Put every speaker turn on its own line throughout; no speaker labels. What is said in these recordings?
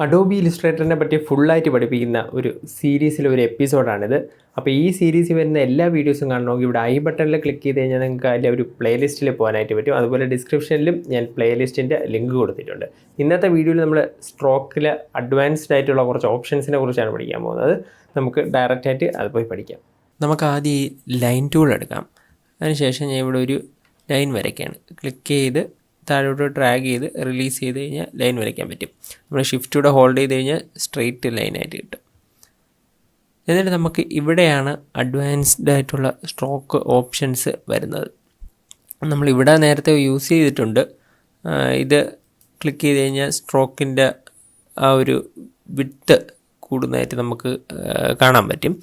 Adobe ഇല്ലുസ്ട്രേറ്ററിനെ പറ്റി ഫുള്ളായിട്ട് പഠിപ്പിക്കുന്ന ഒരു സീരീസിലെ ഒരു എപ്പിസോഡാണിത്. അപ്പോൾ ഈ സീരീസിൽ വരുന്ന എല്ലാ വീഡിയോസും കാണണമെങ്കിൽ ഇവിടെ ഐ ബട്ടണിൽ ക്ലിക്ക് ചെയ്ത് കഴിഞ്ഞാൽ നിങ്ങൾക്ക് അതിൻ്റെ ഒരു പ്ലേലിസ്റ്റിൽ പോകാനായിട്ട് പറ്റും. അതുപോലെ ഡിസ്ക്രിപ്ഷനിലും ഞാൻ പ്ലേലിസ്റ്റിൻ്റെ ലിങ്ക് കൊടുത്തിട്ടുണ്ട്. ഇന്നത്തെ വീഡിയോയിൽ നമ്മൾ സ്ട്രോക്കിൽ അഡ്വാൻസ്ഡ് ആയിട്ടുള്ള കുറച്ച് ഓപ്ഷൻസിനെ കുറിച്ചാണ് പഠിക്കാൻ പോകുന്നത്. നമുക്ക് ഡയറക്റ്റായിട്ട് അത് പോയി പഠിക്കാം. നമുക്ക് ആദ്യം ഈ ലൈൻ ടൂൾ എടുക്കാം. അതിനുശേഷം ഞാൻ ഇവിടെ ഒരു ലൈൻ വരയ്ക്കുകയാണ്. ക്ലിക്ക് ചെയ്ത് താഴോട്ട് ഡ്രാഗ് ചെയ്ത് റിലീസ് ചെയ്ത് കഴിഞ്ഞാൽ ലൈൻ വരയ്ക്കാൻ പറ്റും. നമ്മൾ ഷിഫ്റ്റൂടെ ഹോൾഡ് ചെയ്ത് കഴിഞ്ഞാൽ സ്ട്രെയിറ്റ് ലൈനായിട്ട് കിട്ടും. എന്നിട്ട് നമുക്ക് ഇവിടെയാണ് അഡ്വാൻസ്ഡ് ആയിട്ടുള്ള സ്ട്രോക്ക് ഓപ്ഷൻസ് വരുന്നത്. നമ്മളിവിടെ നേരത്തെ യൂസ് ചെയ്തിട്ടുണ്ട്. ഇത് ക്ലിക്ക് ചെയ്ത് കഴിഞ്ഞാൽ സ്ട്രോക്കിൻ്റെ ആ ഒരു വിഡ്ത്ത് കൂടുന്നതായിട്ട് നമുക്ക് കാണാൻ പറ്റും.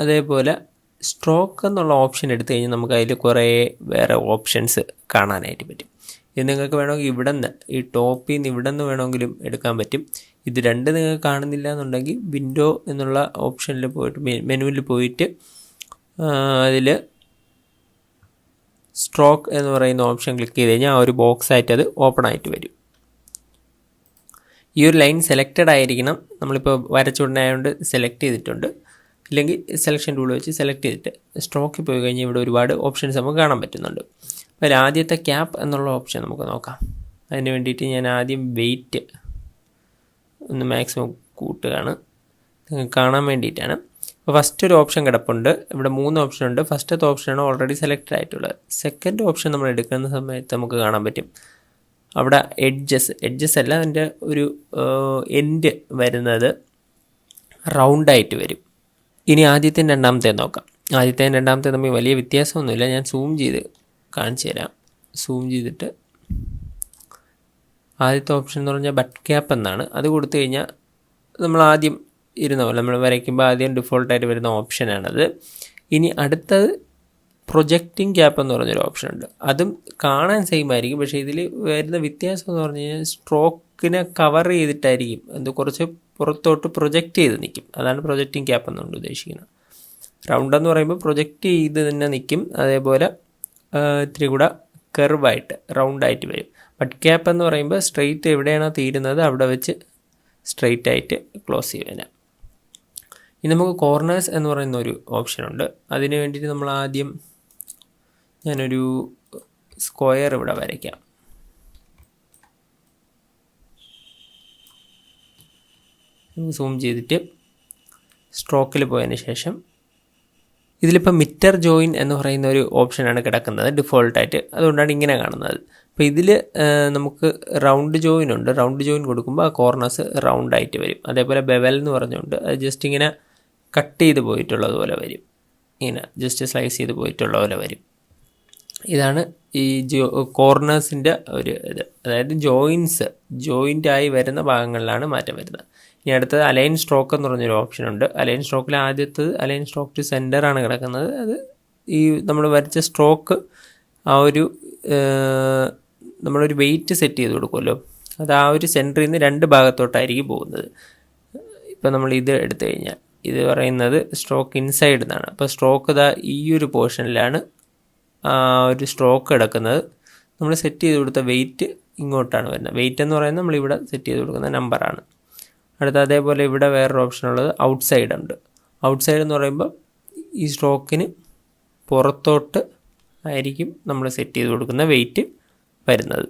അതേപോലെ സ്ട്രോക്ക് എന്നുള്ള ഓപ്ഷൻ എടുത്തു കഴിഞ്ഞാൽ നമുക്ക് അതിൽ കുറേ വേറെ ഓപ്ഷൻസ് കാണാനായിട്ട് പറ്റും. ഇത് നിങ്ങൾക്ക് വേണമെങ്കിൽ ഇവിടെ നിന്ന് ഈ ടോപ്പിൽ നിന്ന് ഇവിടെ നിന്ന് വേണമെങ്കിലും എടുക്കാൻ പറ്റും. ഇത് രണ്ട് നിങ്ങൾക്ക് കാണുന്നില്ല എന്നുണ്ടെങ്കിൽ വിൻഡോ എന്നുള്ള ഓപ്ഷനിൽ പോയിട്ട് മെനുവിൽ പോയിട്ട് അതിൽ സ്ട്രോക്ക് എന്ന് പറയുന്ന ഓപ്ഷൻ ക്ലിക്ക് ചെയ്ത് കഴിഞ്ഞാൽ ആ ഒരു ബോക്സ് ആയിട്ട് അത് ഓപ്പൺ ആയിട്ട് വരും. ഈ ഒരു ലൈൻ സെലക്റ്റഡ് ആയിരിക്കണം. നമ്മളിപ്പോൾ വരച്ചുകൊണ്ടായതുകൊണ്ട് സെലക്ട് ചെയ്തിട്ടുണ്ട്. ഇല്ലെങ്കിൽ സെലക്ഷൻ ടൂൾ വെച്ച് സെലക്ട് ചെയ്തിട്ട് സ്ട്രോക്കിൽ പോയി കഴിഞ്ഞാൽ ഇവിടെ ഒരുപാട് ഓപ്ഷൻസ് നമുക്ക് കാണാൻ പറ്റുന്നുണ്ട്. അതിൽ ആദ്യത്തെ ക്യാപ്പ് എന്നുള്ള ഓപ്ഷൻ നമുക്ക് നോക്കാം. അതിന് വേണ്ടിയിട്ട് ഞാൻ ആദ്യം വെയിറ്റ് ഒന്ന് മാക്സിമം കൂട്ടുകയാണ്, കാണാൻ വേണ്ടിയിട്ടാണ്. അപ്പോൾ ഫസ്റ്റ് ഒരു ഓപ്ഷൻ കിടപ്പുണ്ട്. ഇവിടെ 3 ഓപ്ഷൻ ഉണ്ട്. ഫസ്റ്റത്തെ ഓപ്ഷനാണ് ഓൾറെഡി സെലക്റ്റഡ് ആയിട്ടുള്ളത്. സെക്കൻഡ് ഓപ്ഷൻ നമ്മൾ എടുക്കുന്ന സമയത്ത് നമുക്ക് കാണാൻ പറ്റും അവിടെ എഡ്ജസ് അല്ല, അതിൻ്റെ ഒരു എൻഡ് വരുന്നത് റൗണ്ടായിട്ട് വരും. ഇനി ആദ്യത്തെയും രണ്ടാമത്തെ നോക്കാം. ആദ്യത്തെയും രണ്ടാമത്തെ തമ്മിൽ വലിയ വ്യത്യാസമൊന്നുമില്ല. ഞാൻ സൂം ചെയ്ത് കാണിച്ചു തരാം. സൂം ചെയ്തിട്ട് ആദ്യത്തെ ഓപ്ഷൻ എന്ന് പറഞ്ഞാൽ ബട്ട് ക്യാപ്പ് എന്നാണ്. അത് കൊടുത്തു കഴിഞ്ഞാൽ നമ്മൾ ആദ്യം ഇരുന്ന പോലെ നമ്മൾ വരയ്ക്കുമ്പോൾ ആദ്യം ഡിഫോൾട്ടായിട്ട് വരുന്ന ഓപ്ഷനാണത്. ഇനി അടുത്തത് പ്രൊജക്റ്റിംഗ് ക്യാപ്പ് എന്ന് പറഞ്ഞൊരു ഓപ്ഷൻ ഉണ്ട്. അതും കാണാൻ സെയിം ആയിരിക്കും, പക്ഷേ ഇതിൽ വരുന്ന വ്യത്യാസം എന്ന് പറഞ്ഞു കഴിഞ്ഞാൽ സ്ട്രോക്കിനെ കവർ ചെയ്തിട്ടായിരിക്കും കുറച്ച് പുറത്തോട്ട് പ്രൊജക്റ്റ് ചെയ്ത് നിൽക്കും. അതാണ് പ്രൊജക്റ്റിംഗ് ക്യാപ്പ് എന്നുകൊണ്ട് ഉദ്ദേശിക്കുന്നത്. റൗണ്ട് എന്ന് പറയുമ്പോൾ പ്രൊജക്റ്റ് ചെയ്ത് തന്നെ നിൽക്കും. അതേപോലെ ഇത്തിരി കൂടെ കർവായിട്ട് റൗണ്ടായിട്ട് വരും. ബട്ട് ക്യാപ്പ് എന്ന് പറയുമ്പോൾ സ്ട്രെയിറ്റ് എവിടെയാണോ തീരുന്നത് അവിടെ വെച്ച് സ്ട്രെയിറ്റ് ആയിട്ട് ക്ലോസ് ചെയ്യാനാണ്. ഇനി നമുക്ക് കോർണേഴ്സ് എന്ന് പറയുന്ന ഒരു ഓപ്ഷനുണ്ട്. അതിന് വേണ്ടിയിട്ട് നമ്മൾ ആദ്യം ഞാനൊരു സ്ക്വയർ ഇവിടെ വരയ്ക്കാം. സൂം ചെയ്തിട്ട് സ്ട്രോക്കിൽ പോയതിന് ശേഷം ഇതിലിപ്പോൾ മിറ്റർ ജോയിൻ എന്ന് പറയുന്ന ഒരു ഓപ്ഷനാണ് കിടക്കുന്നത് ഡിഫോൾട്ടായിട്ട്. അതുകൊണ്ടാണ് ഇങ്ങനെ കാണുന്നത്. അപ്പോൾ ഇതിൽ നമുക്ക് റൗണ്ട് ജോയിൻ ഉണ്ട്. റൗണ്ട് ജോയിൻ കൊടുക്കുമ്പോൾ ആ കോർണേഴ്സ് റൗണ്ടായിട്ട് വരും. അതേപോലെ ബെവൽ എന്ന് പറഞ്ഞുകൊണ്ട് അത് ജസ്റ്റ് ഇങ്ങനെ കട്ട് ചെയ്ത് പോയിട്ടുള്ളതുപോലെ വരും. ഇങ്ങനെ ജസ്റ്റ് സ്ലൈസ് ചെയ്ത് പോയിട്ടുള്ള പോലെ വരും. ഇതാണ് ഈ കോർണേഴ്സിൻ്റെ ഒരു ഇത്. അതായത് ജോയിൻ്റായി വരുന്ന ഭാഗങ്ങളിലാണ് മാറ്റം വരുന്നത്. ഇനി അടുത്തത് അലൈൻ സ്ട്രോക്ക് എന്ന് പറഞ്ഞൊരു ഓപ്ഷനുണ്ട്. അലൈൻ സ്ട്രോക്കിൽ ആദ്യത്തത് അലൈൻ സ്ട്രോക്ക് ടു സെൻറ്ററാണ് കിടക്കുന്നത്. അത് ഈ നമ്മൾ വരച്ച സ്ട്രോക്ക് ആ ഒരു നമ്മളൊരു വെയിറ്റ് സെറ്റ് ചെയ്ത് കൊടുക്കുമല്ലോ, അത് ആ ഒരു സെൻറ്ററിൽ നിന്ന് 2 ഭാഗത്തോട്ടായിരിക്കും പോകുന്നത്. ഇപ്പോൾ നമ്മൾ ഇത് എടുത്തു കഴിഞ്ഞാൽ ഇത് പറയുന്നത് സ്ട്രോക്ക് ഇൻസൈഡ് എന്നാണ്. അപ്പോൾ സ്ട്രോക്ക് ഇതാ ഈ ഒരു പോർഷനിലാണ് ഒരു സ്ട്രോക്ക് കിടക്കുന്നത്. നമ്മൾ സെറ്റ് ചെയ്ത് കൊടുത്ത വെയിറ്റ് ഇങ്ങോട്ടാണ് വരുന്നത്. വെയിറ്റ് എന്ന് പറയുന്നത് നമ്മളിവിടെ സെറ്റ് ചെയ്ത് കൊടുക്കുന്ന നമ്പറാണ്. അടുത്ത അതേപോലെ ഇവിടെ വേറൊരു ഓപ്ഷൻ ഉള്ളത് ഔട്ട്സൈഡ് ഉണ്ട്. ഔട്ട്സൈഡ് എന്ന് പറയുമ്പോൾ ഈ സ്ട്രോക്കിന് പുറത്തോട്ട് ആയിരിക്കും നമ്മൾ സെറ്റ് ചെയ്ത് കൊടുക്കുന്ന വെയിറ്റ് വരുന്നത്.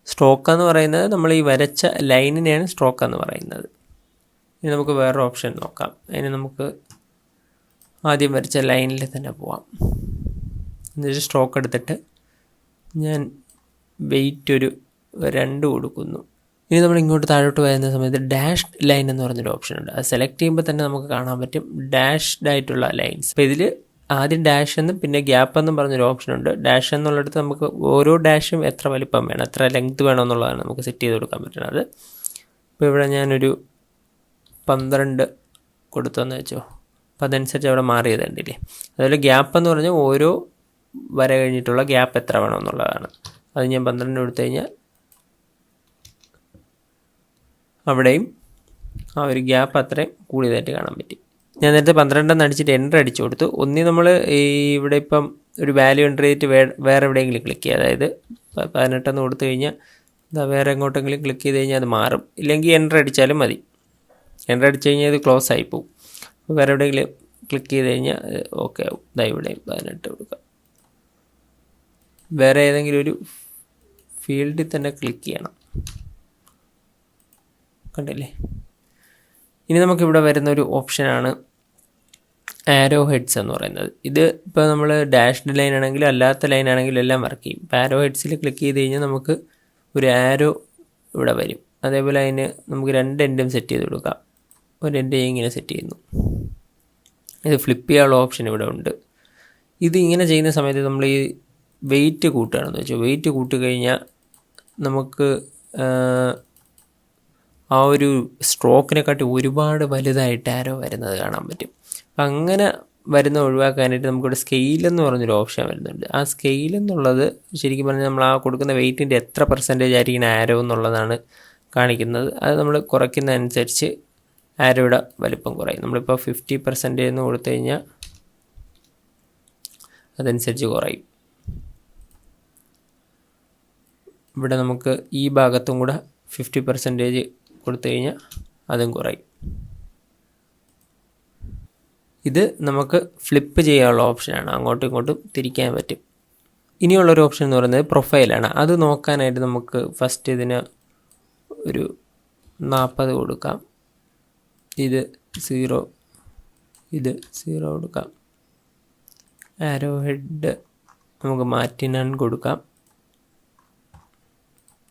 സ്ട്രോക്ക് എന്ന് പറയുന്നത് നമ്മൾ ഈ വരച്ച ലൈനിനെയാണ് സ്ട്രോക്ക് എന്ന് പറയുന്നത്. ഇനി നമുക്ക് വേറൊരു ഓപ്ഷൻ നോക്കാം. അതിന് നമുക്ക് ആദ്യം വരച്ച ലൈനിൽ തന്നെ പോവാം. എന്നിട്ട് സ്ട്രോക്ക് എടുത്തിട്ട് ഞാൻ വെയിറ്റ് ഒരു 2 കൊടുക്കുന്നു. ഇനി നമ്മൾ ഇങ്ങോട്ട് താഴോട്ട് വരുന്ന സമയത്ത് ഡാഷ് ലൈൻ എന്ന് പറഞ്ഞൊരു ഓപ്ഷൻ ഉണ്ട്. അത് സെലക്ട് ചെയ്യുമ്പോൾ തന്നെ നമുക്ക് കാണാൻ പറ്റും ഡാഷ്ഡ് ആയിട്ടുള്ള ലൈൻസ്. അപ്പോൾ ഇതിൽ ആദ്യം ഡാഷ് എന്നും പിന്നെ ഗ്യാപ്പ് എന്നും പറഞ്ഞൊരു ഓപ്ഷൻ ഉണ്ട്. ഡാഷ് എന്നുള്ളിടത്ത് നമുക്ക് ഓരോ ഡാഷും എത്ര വലിപ്പം വേണം, എത്ര ലെങ്ത് വേണം എന്നുള്ളതാണ് നമുക്ക് സെറ്റ് ചെയ്ത് കൊടുക്കാൻ പറ്റുന്നത്. ഇപ്പോൾ ഇവിടെ ഞാനൊരു 12 കൊടുത്തെന്ന് വെച്ചോ. അപ്പോൾ അതനുസരിച്ച് അവിടെ മാറിയത് കണ്ടില്ലേ. അതുപോലെ ഗ്യാപ്പ് എന്ന് പറഞ്ഞാൽ ഓരോ വര കഴിഞ്ഞിട്ടുള്ള ഗ്യാപ്പ് എത്ര വേണം എന്നുള്ളതാണ്. അത് ഞാൻ 12 കൊടുത്തു കഴിഞ്ഞാൽ അവിടെയും ആ ഒരു ഗ്യാപ്പ് അത്രയും കൂടിയതായിട്ട് കാണാൻ പറ്റി. ഞാൻ നേരത്തെ 12 അടിച്ചിട്ട് എൻ്റർ അടിച്ചു കൊടുത്തു. നമ്മൾ ഇവിടെ ഇപ്പം ഒരു വാല്യൂ എൻ്റർ ചെയ്തിട്ട് വേറെ എവിടെയെങ്കിലും ക്ലിക്ക് ചെയ്യുക. അതായത് 18 കൊടുത്തു കഴിഞ്ഞാൽ ഇതാ വേറെ എങ്ങോട്ടെങ്കിലും ക്ലിക്ക് ചെയ്ത് കഴിഞ്ഞാൽ അത് മാറും. ഇല്ലെങ്കിൽ എൻ്റർ അടിച്ചാലും മതി. എൻ്റർ അടിച്ച് കഴിഞ്ഞാൽ ഇത് ക്ലോസ് ആയി പോകും. അപ്പോൾ വേറെ എവിടെയെങ്കിലും ക്ലിക്ക് ചെയ്ത് കഴിഞ്ഞാൽ ഓക്കെ ആവും. ഇതാ ഇവിടെയും 18 കൊടുക്കാം. വേറെ ഏതെങ്കിലും ഒരു ഫീൽഡിൽ തന്നെ ക്ലിക്ക് ചെയ്യണം. കണ്ടില്ലേ? ഇനി നമുക്കിവിടെ വരുന്നൊരു ഓപ്ഷനാണ് ആരോ ഹെഡ്സ് എന്ന് പറയുന്നത്. ഇത് ഇപ്പോൾ നമ്മൾ ഡാഷ്ഡ് ലൈൻ ആണെങ്കിലും അല്ലാത്ത ലൈൻ ആണെങ്കിലും എല്ലാം വർക്ക് ചെയ്യും. ഇപ്പോൾ ആരോ ഹെഡ്സിൽ ക്ലിക്ക് ചെയ്ത് കഴിഞ്ഞാൽ നമുക്ക് ഒരു ആരോ ഇവിടെ വരും. അതേപോലെ അതിന് നമുക്ക് 2 എൻഡും സെറ്റ് ചെയ്ത് കൊടുക്കാം. ഒരു എൻഡ് ഇങ്ങനെ സെറ്റ് ചെയ്യുന്നു. ഇത് ഫ്ലിപ്പ് ചെയ്യാനുള്ള ഓപ്ഷൻ ഇവിടെ ഉണ്ട്. ഇത് ഇങ്ങനെ ചെയ്യുന്ന സമയത്ത് നമ്മൾ ഈ വെയിറ്റ് കൂട്ടുകയാണെന്ന് വെച്ചാൽ വെയിറ്റ് കൂട്ടിക്കഴിഞ്ഞാൽ നമുക്ക് ആ ഒരു സ്ട്രോക്കിനെക്കാട്ടി ഒരുപാട് വലുതായിട്ട് ആരോ വരുന്നത് കാണാൻ പറ്റും. അപ്പം അങ്ങനെ വരുന്ന ഒഴിവാക്കാനായിട്ട് നമുക്കിവിടെ സ്കെയിൽ എന്ന് പറഞ്ഞൊരു ഓപ്ഷൻ വരുന്നുണ്ട്. ആ സ്കെയിൽ എന്നുള്ളത് ശരിക്കും പറഞ്ഞാൽ നമ്മൾ ആ കൊടുക്കുന്ന വെയിറ്റിൻ്റെ എത്ര പെർസെൻറ്റേജ് ആയിരിക്കും ആരോ എന്നുള്ളതാണ് കാണിക്കുന്നത്. അത് നമ്മൾ കുറയ്ക്കുന്നതനുസരിച്ച് ആരോയുടെ വലിപ്പം കുറയും. നമ്മളിപ്പോൾ 50% എന്ന് കൊടുത്തു കഴിഞ്ഞാൽ അതനുസരിച്ച് കുറയും. ഇവിടെ നമുക്ക് ഈ ഭാഗത്തും കൂടെ 50% കൊടുത്തു കഴിഞ്ഞാൽ അതും കുറയും. ഇത് നമുക്ക് ഫ്ലിപ്പ് ചെയ്യാനുള്ള ഓപ്ഷനാണ്. അങ്ങോട്ടും ഇങ്ങോട്ടും തിരിക്കാൻ പറ്റും. ഇനിയുള്ളൊരു ഓപ്ഷൻ എന്ന് പറയുന്നത് പ്രൊഫൈലാണ്. അത് നോക്കാനായിട്ട് നമുക്ക് ഫസ്റ്റ് ഇതിന് ഒരു 40 കൊടുക്കാം. ഇത് 0, ഇത് 0 കൊടുക്കാം. ആരോ ഹെഡ് നമുക്ക് മാറ്റി നൺ കൊടുക്കാം.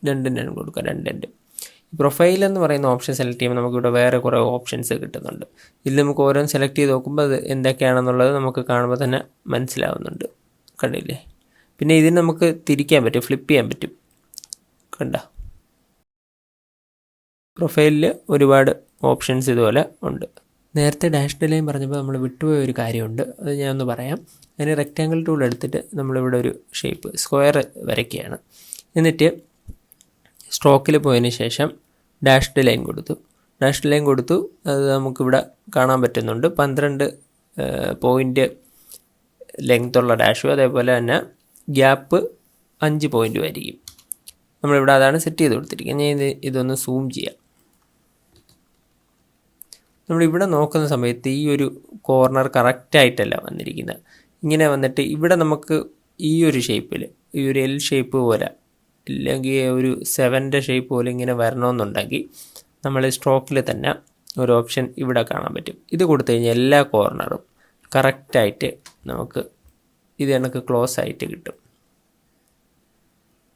2 നൺ കൊടുക്കാം. 2 എൻഡ്. പ്രൊഫൈൽ എന്ന് പറയുന്ന ഓപ്ഷൻ സെലക്ട് ചെയ്യുമ്പോൾ നമുക്കിവിടെ വേറെ കുറേ ഓപ്ഷൻസ് കിട്ടുന്നുണ്ട്. ഇതിൽ നമുക്ക് ഓരോന്ന് സെലക്ട് ചെയ്ത് നോക്കുമ്പോൾ അത് എന്തൊക്കെയാണെന്നുള്ളത് നമുക്ക് കാണുമ്പോൾ തന്നെ മനസ്സിലാവുന്നുണ്ട്. കണ്ടില്ലേ? പിന്നെ ഇതിന് നമുക്ക് തിരിക്കാൻ പറ്റും, ഫ്ലിപ്പ് ചെയ്യാൻ പറ്റും. കണ്ട പ്രൊഫൈലിൽ ഒരുപാട് ഓപ്ഷൻസ് ഇതുപോലെ ഉണ്ട്. നേരത്തെ ഡാഷ്ഡ് ലൈൻ പറഞ്ഞപ്പോൾ നമ്മൾ വിട്ടുപോയ ഒരു കാര്യമുണ്ട്. അത് ഞാനൊന്ന് പറയാം. അതിന് റെക്റ്റാങ്കിൾ ടൂൾ എടുത്തിട്ട് നമ്മളിവിടെ ഒരു ഷേപ്പ് സ്ക്വയർ വരയ്ക്കുകയാണ്. എന്നിട്ട് സ്ട്രോക്കിൽ പോയതിന് ശേഷം ഡാഷ്ഡ് ലൈൻ കൊടുത്തു. അത് നമുക്കിവിടെ കാണാൻ പറ്റുന്നുണ്ട്. 12 പോയിൻ്റ് ലെങ്ത്തുള്ള ഡാഷും അതേപോലെ തന്നെ ഗ്യാപ്പ് 5 പോയിൻറ്റും ആയിരിക്കും. നമ്മളിവിടെ അതാണ് സെറ്റ് ചെയ്ത് കൊടുത്തിരിക്കുന്നത്. ഞാൻ ഇതൊന്ന് സൂം ചെയ്യാം. നമ്മളിവിടെ നോക്കുന്ന സമയത്ത് ഈ ഒരു കോർണർ കറക്റ്റായിട്ടല്ല വന്നിരിക്കുന്നത്. ഇങ്ങനെ വന്നിട്ട് ഇവിടെ നമുക്ക് ഈ ഒരു ഷേപ്പിൽ ഈ ഒരു എൽ ഷേപ്പ് പോലെ ഇല്ലെങ്കിൽ ഒരു 7ൻ്റെ ഷേപ്പ് പോലെ ഇങ്ങനെ വരണമെന്നുണ്ടെങ്കിൽ നമ്മൾ സ്ട്രോക്കിൽ തന്നെ ഒരു ഓപ്ഷൻ ഇവിടെ കാണാൻ പറ്റും. ഇത് കൊടുത്തു കഴിഞ്ഞാൽ എല്ലാ കോർണറും കറക്റ്റായിട്ട് നമുക്ക് ഇത് കണക്ക് ക്ലോസ് ആയിട്ട് കിട്ടും.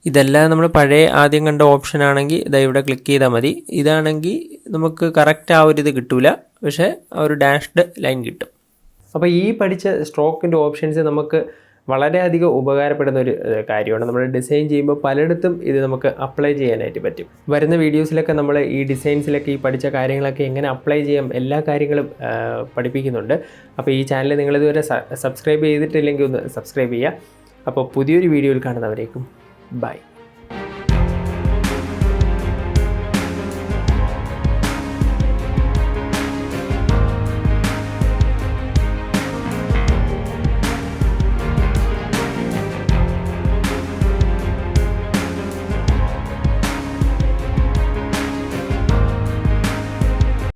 ഇതെല്ലാം നമ്മൾ പഴയ ആദ്യം കണ്ട ഓപ്ഷൻ ആണെങ്കിൽ ഇതാ ഇവിടെ ക്ലിക്ക് ചെയ്താൽ മതി. ഇതാണെങ്കിൽ നമുക്ക് കറക്റ്റ് ആ ഒരു ഇത് കിട്ടില്ല, പക്ഷേ ആ ഒരു ഡാഷ്ഡ് ലൈൻ കിട്ടും. അപ്പോൾ ഈ പഠിച്ച സ്ട്രോക്കിൻ്റെ ഓപ്ഷൻസ് നമുക്ക് വളരെയധികം ഉപകാരപ്പെടുന്ന ഒരു കാര്യമാണ്. നമ്മൾ ഡിസൈൻ ചെയ്യുമ്പോൾ പലയിടത്തും ഇത് നമുക്ക് അപ്ലൈ ചെയ്യാനായിട്ട് പറ്റും. വരുന്ന വീഡിയോസിലൊക്കെ നമ്മൾ ഈ ഡിസൈൻസിലൊക്കെ ഈ പഠിച്ച കാര്യങ്ങളൊക്കെ എങ്ങനെ അപ്ലൈ ചെയ്യാം എല്ലാ കാര്യങ്ങളും പഠിപ്പിക്കുന്നുണ്ട്. അപ്പോൾ ഈ ചാനൽ നിങ്ങളിതുവരെ സബ്സ്ക്രൈബ് ചെയ്തിട്ടില്ലെങ്കിൽ ഒന്ന് സബ്സ്ക്രൈബ് ചെയ്യുക. അപ്പോൾ പുതിയൊരു വീഡിയോയിൽ കാണുന്നവരേക്കും ബൈ.